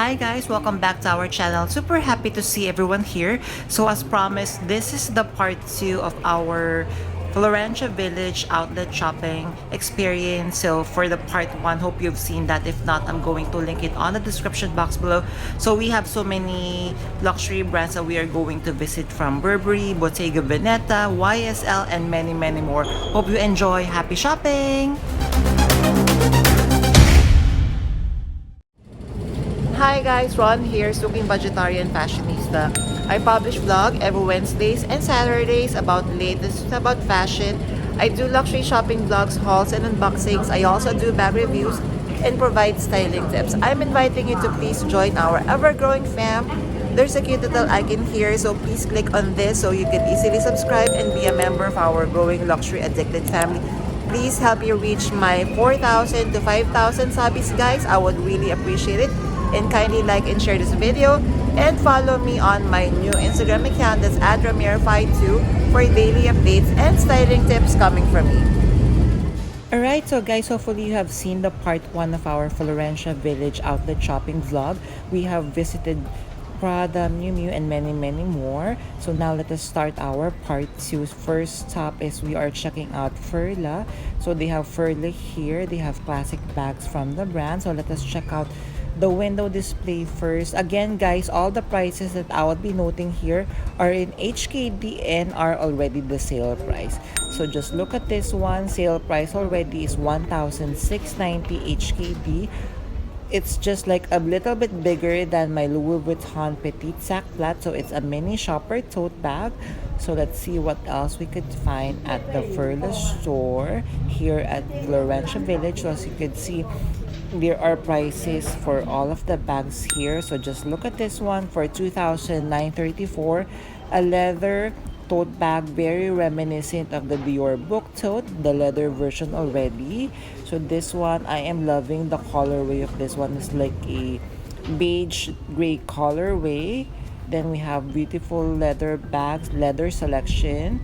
Hi guys, welcome back to our channel. Super happy to see everyone here. So as promised, this is the part 2 of our Florentia Village outlet shopping experience. So for the part 1, hope you've seen that. If not, I'm going to link it on the description box below. So we have so many luxury brands that we are going to visit, from Burberry, Bottega Veneta, YSL, and many more. Hope you enjoy. Happy shopping! Hi guys, Ron here, Suking Budgetarian Fashionista. I publish vlog every Wednesdays and Saturdays about latest about fashion. I do luxury shopping vlogs, hauls, and unboxings. I also do bag reviews and provide styling tips. I'm inviting you to please join our ever-growing fam. There's a cute little icon here, so please click on this so you can easily subscribe and be a member of our growing luxury addicted family. Please help me reach my 4,000 to 5,000 subbies, guys. I would really appreciate it. And kindly like and share this video, and follow me on my new Instagram account, that's @ramir52, for daily updates and styling tips coming from me. Alright, so guys, hopefully you have seen the part 1 of our Florentia Village outlet shopping vlog. We have visited Prada, Miu Miu, and many more. So now let us start our part 2. First stop is we are checking out Furla. So they have Furla here. They have classic bags from the brand. So let us check out the window display first. Again guys, all the prices that I would be noting here are in HKD and are already the sale price. So just look at this one. Sale price already is 1,690 HKD. It's just like a little bit bigger than my Louis Vuitton Petite Sac Plat. So it's a mini shopper tote bag. So let's see what else we could find at the Furla store here at Florentia Village. So as you can see, there are prices for all of the bags here. So just look at this one for 2,934, a leather tote bag, very reminiscent of the Dior book tote, the leather version already. So this one, I am loving the colorway of this one. It's like a beige gray colorway. Then we have beautiful leather bags, leather selection.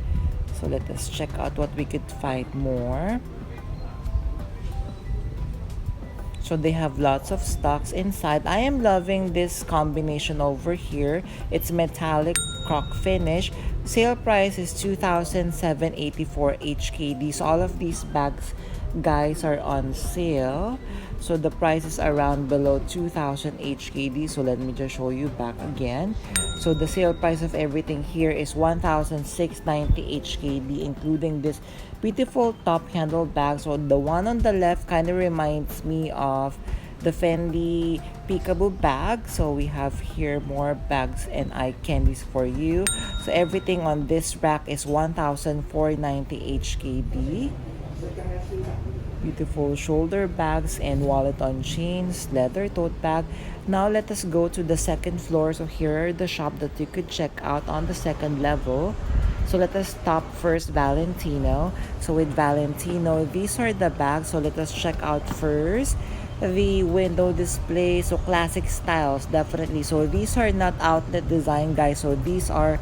So let us check out what we could find more. So they have lots of stocks inside. I am loving this combination over here. It's metallic croc finish. Sale price is 2,784 HKD. So all of these bags, guys, are on sale. So the price is around below 2,000 HKD. So let me just show you back again. So the sale price of everything here is 1,690 HKD, including this beautiful top handle bag. So the one on the left kind of reminds me of the Fendi Peekaboo bag. So we have here more bags and eye candies for you. So everything on this rack is 1,490 HKD. Beautiful shoulder bags and wallet on chains, leather tote bag. Now let us go to the second floor. So here are the shop that you could check out on the second level. So let us stop first Valentino. So with Valentino, these are the bags. So let us check out first the window display. So classic styles, definitely. So these are not outlet design, guys. So these are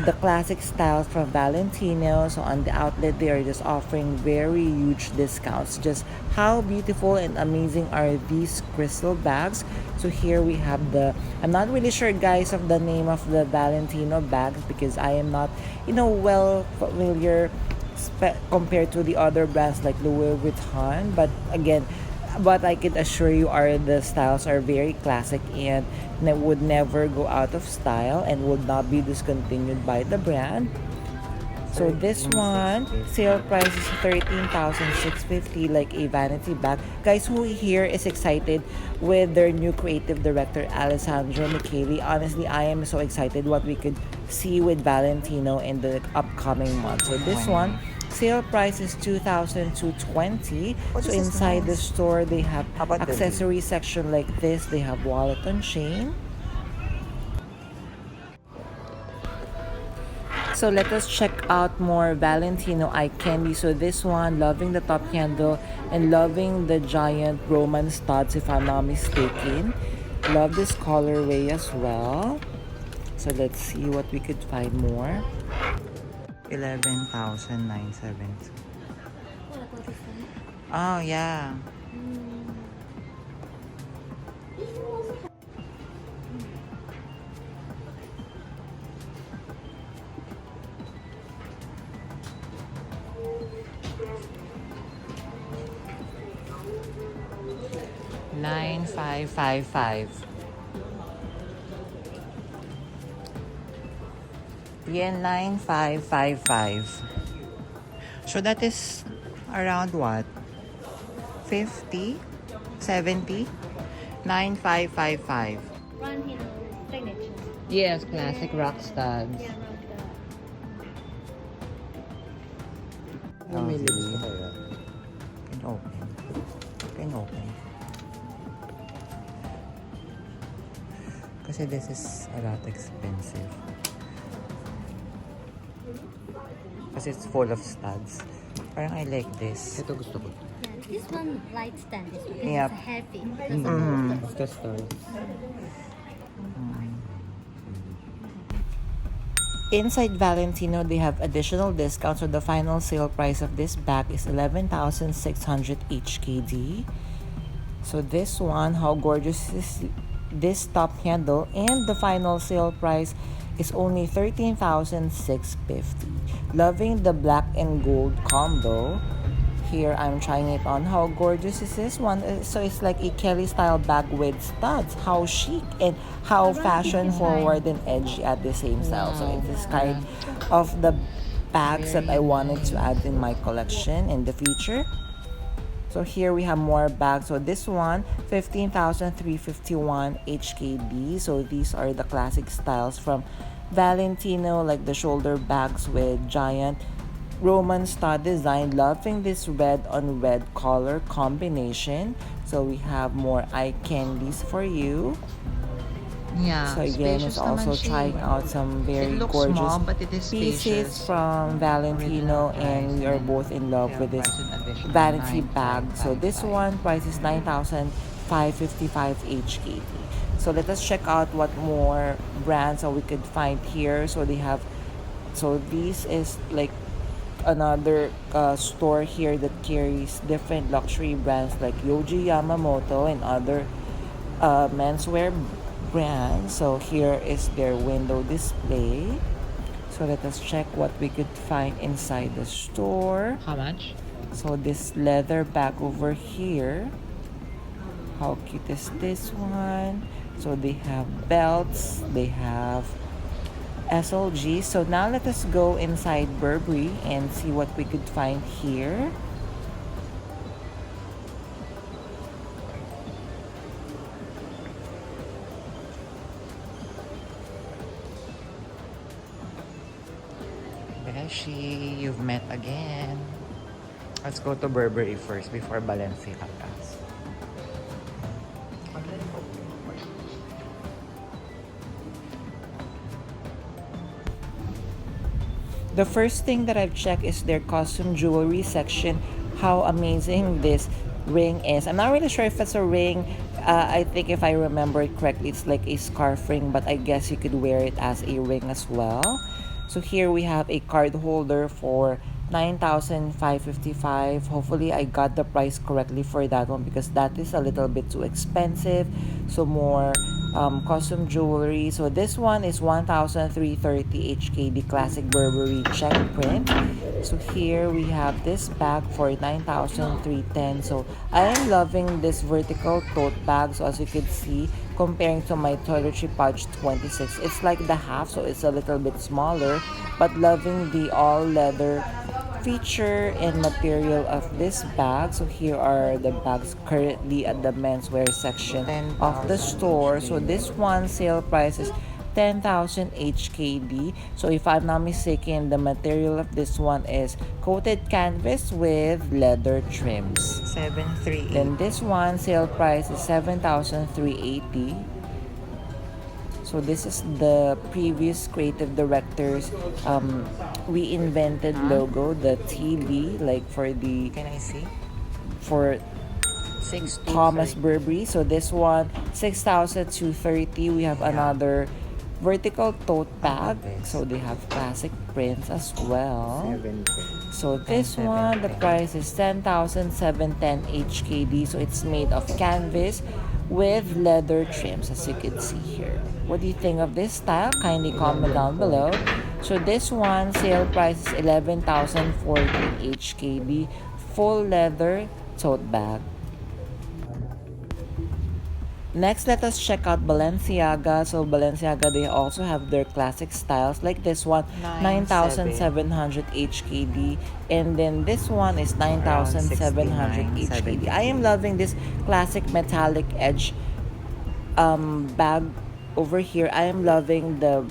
the classic styles from Valentino. So on the outlet, they are just offering very huge discounts. Just how beautiful and amazing are these crystal bags. So here we have the, I'm not really sure, guys, of the name of the Valentino bags, because I am not, well familiar compared to the other brands like Louis Vuitton. But again, what I can assure you are the styles are very classic and would never go out of style and would not be discontinued by the brand. So this one, sale price is 13,650, like a vanity bag. Guys, who here is excited with their new creative director, Alessandro Michele? Honestly, I am so excited what we could see with Valentino in the upcoming months. So this one, sale price is 2,220. So inside the store, they have accessory section like this. They have wallet on chain. So let us check out more Valentino eye candy. So this one, loving the top handle and loving the giant Roman studs, if I'm not mistaken. Love this colorway as well. So let's see what we could find more. 11,972. Oh yeah. 9555. Yen 9555. So that is around what? 50? 70? 9555. Run his signature. Yes, classic rock studs. Yeah, May lips ko kaya. Can open. Can open. Kasi this is a lot expensive. Kasi it's full of studs. Parang I like this. Ito gusto ko. yeah. This one light stand is because Yep. it's heavy. Mm-hmm. It's the stars. Inside Valentino, they have additional discounts, so the final sale price of this bag is 11,600 HKD. So this one, how gorgeous is this top handle, and the final sale price is only 13,650. Loving the black and gold combo. Here I'm trying it on. How gorgeous is this one? So it's like a Kelly style bag with studs. How chic and how fashion forward and edgy at the same style. So it is kind of the bags that I wanted to add in my collection in the future. So here we have more bags. So this one, 15,351 HKD. So these are the classic styles from Valentino, like the shoulder bags with giant Roman stud design. Loving this red on red color combination. So we have more eye candies for you. Yeah, So again, it's also trying out some very gorgeous small, but it is pieces spacious. from Valentino, and we are both in love with this vanity bag. So this one price is 9,555 HKD. So let us check out what more brands that we could find here. So they have, so this is like another store here that carries different luxury brands like Yohji Yamamoto and other menswear brands. So here is their window display. So let us check what we could find inside the store. How much? So this leather bag over here, how cute is this one? So they have belts, they have SLG. So now let us go inside Burberry and see what we could find here. Beshi, you've met again. Let's go to Burberry first before Balenciaga. The first thing that I've checked is their costume jewelry section. How amazing this ring is. I'm not really sure if it's a ring. I think if I remember it correctly, it's like a scarf ring, but I guess you could wear it as a ring as well. So here we have a card holder for 9,555. Hopefully I got the price correctly for that one because that is a little bit too expensive. So more costume jewelry. So this one is 1,330 HKD classic Burberry check print. So here we have this bag for 9,310. So I am loving this vertical tote bag. So as you can see, comparing to my toiletry pouch 26, it's like the half, so it's a little bit smaller, but loving the all leather feature and material of this bag. So here are the bags currently at the menswear section of the store. So this one sale price is 10,000 HKD. So if I'm not mistaken, the material of this one is coated canvas with leather trims. 738. Then this one sale price is 7,380. So this is the previous creative director's reinvented logo, the TB, like for the, can I see? For Thomas Burberry. So this one 6,230. We have another vertical tote bag. So they have classic prints as well. So this one, the price is 10,710 HKD. So it's made of canvas with leather trims, as you can see here. What do you think of this style? Kindly comment down below. So this one, sale price is 11,040 HKD, full leather tote bag. Next, let us check out Balenciaga. So Balenciaga, they also have their classic styles like this one, 9,700 HKD, and then this one is 9,700 HKD. I am loving this classic metallic edge bag over here. I am loving the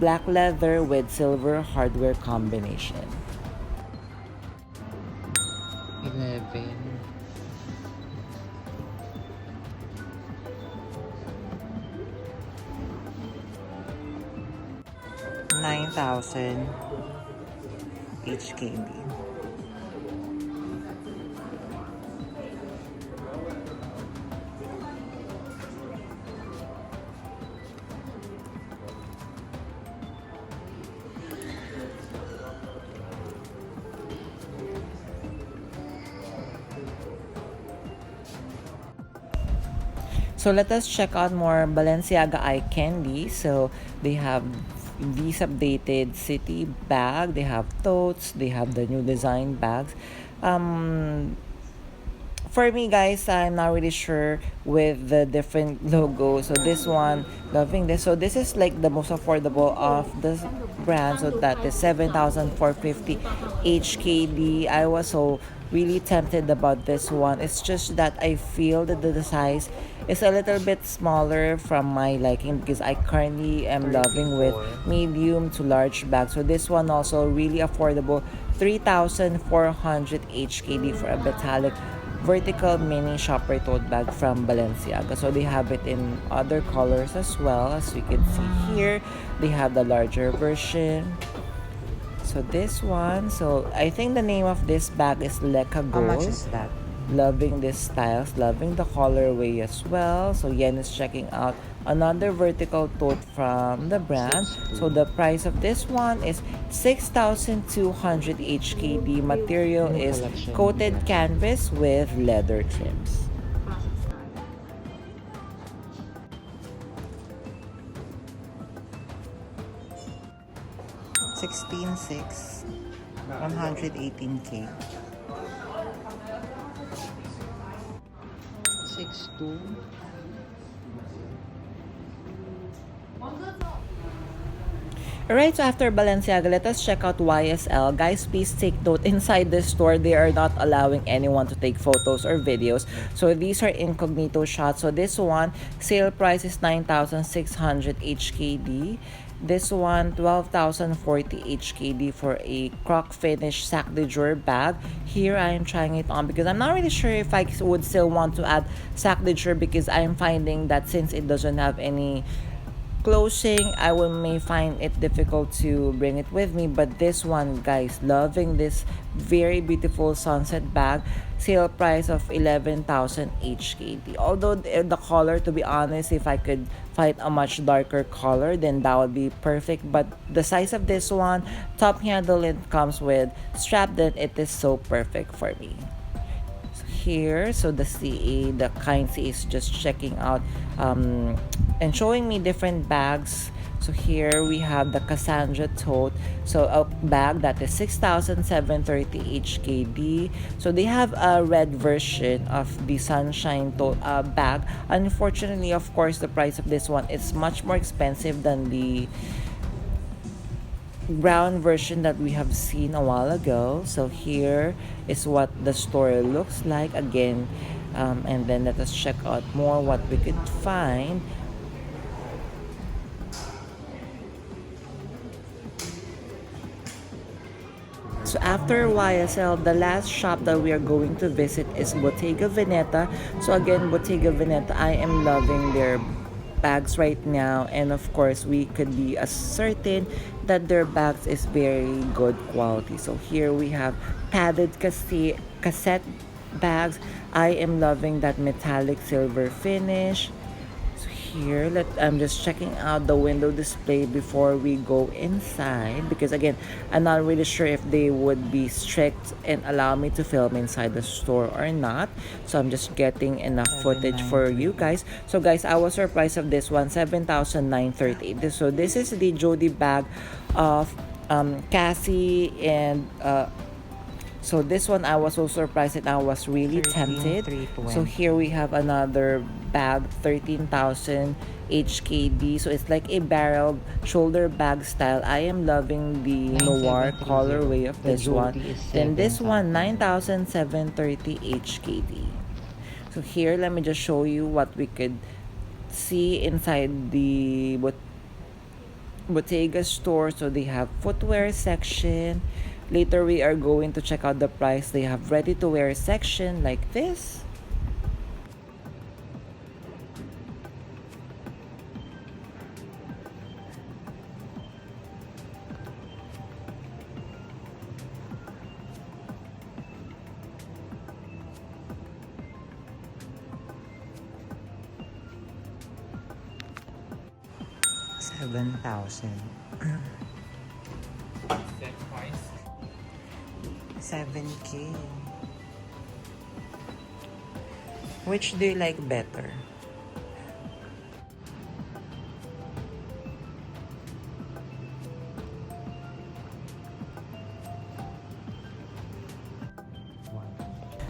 black leather with silver hardware combination. 11. 9,000 HKD. So let us check out more Balenciaga eye candy. So they have these updated city bag, they have totes, they have the new design bags. For me, guys, I'm not really sure with the different logos. So this one, loving this. So this is like the most affordable of the brand. So that is 7,450 HKD. I was so really tempted about this one. It's just that I feel that the size is a little bit smaller from my liking because I currently am loving with medium to large bags. So this one also really affordable, 3,400 HKD for a metallic vertical mini shopper tote bag from Balenciaga. So they have it in other colors as well, as you can see here. They have the larger version. So this one, so I think the name of this bag is Leka Gold. How much is that? Loving this styles, loving the colorway as well. So Yen is checking out another vertical tote from the brand. So the price of this one is 6,200 HKD. Material is coated canvas with leather trims. $16,600, 118K. 6'2". Alright, so after Balenciaga, let us check out YSL. Guys, please take note, inside this store, they are not allowing anyone to take photos or videos. So these are incognito shots. So this one, sale price is 9,600 HKD. This one, 12,040 HKD for a croc finish sac de jour bag. Here, I am trying it on because I'm not really sure if I would still want to add sac de jour because I am finding that since it doesn't have any closing, I may find it difficult to bring it with me. But this one, guys, loving this very beautiful sunset bag. Sale price of 11,000 HKD. Although the color, to be honest, if I could find a much darker color, then that would be perfect. But the size of this one, top handle, it comes with strap, then it is so perfect for me. Here, so the CA, the kind CA is just checking out and showing me different bags. So here we have the Cassandra tote, so a bag that is 6,730 HKD. So they have a red version of the sunshine tote bag. Unfortunately, of course, the price of this one is much more expensive than the brown version that we have seen a while ago. So here is what the store looks like again, and then let us check out more what we could find. So after YSL, the last shop that we are going to visit is Bottega Veneta. So again, Bottega Veneta, I am loving their bags right now, and of course we could be certain that their bags is very good quality. So here we have padded cassette bags. I am loving that metallic silver finish. So here, I'm just checking out the window display before we go inside, because again, I'm not really sure if they would be strict and allow me to film inside the store or not. So I'm just getting enough footage for you guys. So guys, I was surprised of this one, 7,938. So this is the Jody bag of Cassie, and so this one I was so surprised and I was really tempted. So here we have another bag, 13,000 HKD. So it's like a barrel shoulder bag style. I am loving the noir 9730. colorway of The this one. jewelry is Then this one, 7,000. 9,730 HKD. So here, let me just show you what we could see inside the Bottega store. So they have footwear section. Later we are going to check out the price. They have ready to wear section like this. $7,000. 7K. Which do you like better?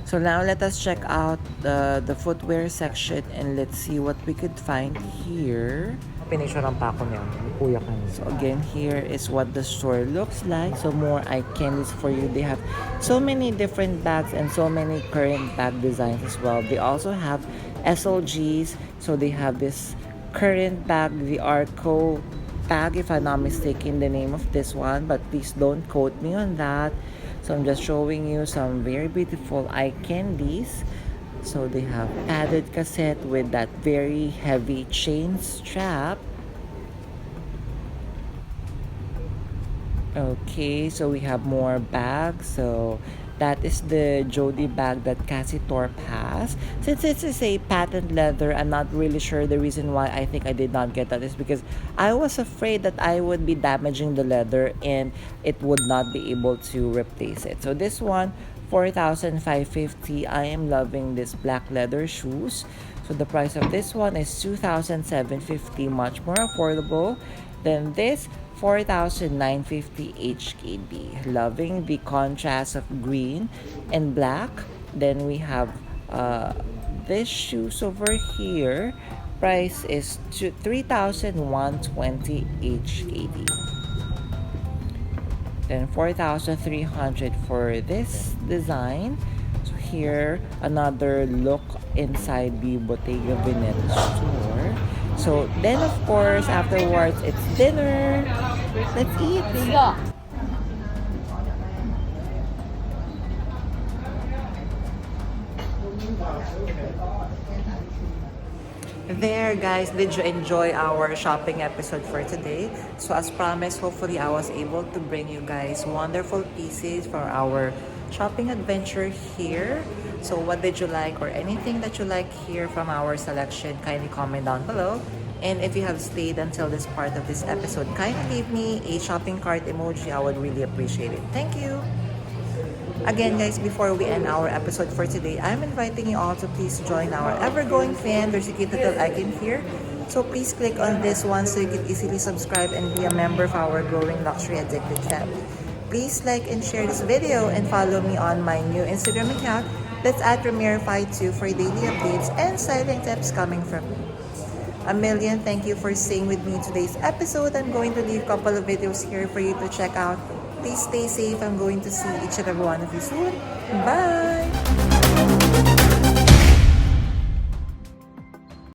So now let us check out the footwear section and let's see what we could find here. Pinicturean pa ako niya. Kuya ka niya. So again, here is what the store looks like. So more eye candies for you. They have so many different bags and so many current bag designs as well. They also have SLGs. So they have this current bag, the Arco bag, if I'm not mistaken the name of this one. But please don't quote me on that. So I'm just showing you some very beautiful eye candies. So they have padded cassette with that very heavy chain strap. Okay, so we have more bags. So that is the Jody bag that Cassie Thorpe has. Since it is a patent leather, I'm not really sure the reason why I think I did not get that is because I was afraid that I would be damaging the leather and it would not be able to replace it. So this one, 4,550. I am loving this black leather shoes. So the price of this one is 2,750, much more affordable than this 4,950 HKD. Loving the contrast of green and black. Then we have this shoes over here. Price is 3,120 HKD. Then 4,300 for this design. So here, another look inside the Bottega Veneta store. So then of course, afterwards, it's dinner. Let's eat. There guys, did you enjoy our shopping episode for today? So as promised, hopefully I was able to bring you guys wonderful pieces for our shopping adventure here. So what did you like or anything that you like here from our selection, kindly comment down below. And if you have stayed until this part of this episode, kindly leave me a shopping cart emoji. I would really appreciate it. Thank you. Again guys, before we end our episode for today, I'm inviting you all to please join our ever-growing fan. There's a cute little icon here. So please click on this one so you can easily subscribe and be a member of our growing luxury addicted family. Please like and share this video and follow me on my new Instagram account. That's at PART2 for daily updates and styling tips coming from me. A million thank you for staying with me in today's episode. I'm going to leave a couple of videos here for you to check out. Please stay safe. I'm going to see each and every one of you soon. Bye!